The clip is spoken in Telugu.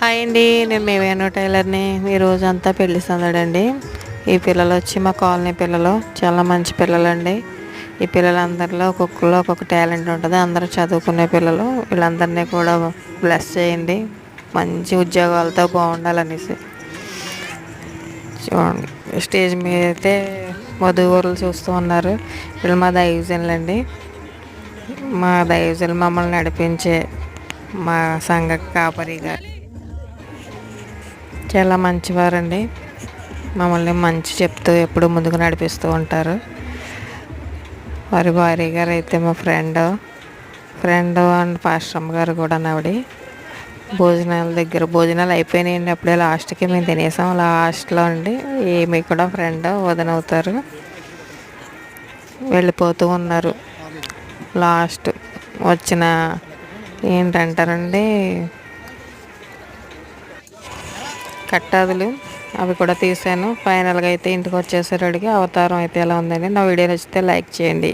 హాయ్ అండి, నేను మేవేనో టైలర్ని. ఈ రోజంతా పెళ్లి సందడండి. ఈ పిల్లలు వచ్చి మా కాలనీ పిల్లలు చాలా మంచి పిల్లలండి. ఈ పిల్లలందరిలో ఒక్కొక్కరు ఒక్కొక్క టాలెంట్ ఉంటుంది. అందరూ చదువుకునే పిల్లలు. వీళ్ళందరినీ కూడా బ్లెస్ చేయండి, మంచి ఉద్యోగాలతో బాగుండాలనేసి. చూడండి, స్టేజ్ మీద అయితే వధువరులు చూస్తూ ఉన్నారు. వీళ్ళు మా దైవజనులండి. మా దైవజనులు మమ్మల్ని నడిపించే మా సంఘ కాపరిగా చాలా మంచివారండి. మమ్మల్ని మంచి చెప్తూ ఎప్పుడు ముందుకు నడిపిస్తూ ఉంటారు. వారి భార్య గారు అయితే మా ఫ్రెండ్ అండ్ పాస్టమ్ గారు కూడా ఆవిడ. భోజనాల దగ్గర భోజనాలు అయిపోయినాయండి. అప్పుడే లాస్ట్కి మేము తినేసాం. లాస్ట్లో అండి ఏమి కూడా ఫ్రెండ్ వదనవుతారు, వెళ్ళిపోతూ ఉన్నారు. లాస్ట్ వచ్చిన ఏంటంటారండి, కట్టాదులు అవి కూడా తీసాను. ఫైనల్గా అయితే ఇంటికి వచ్చేసరికి అవతారం అయితే ఎలా ఉందండి. నా వీడియో నచ్చితే లైక్ చేయండి.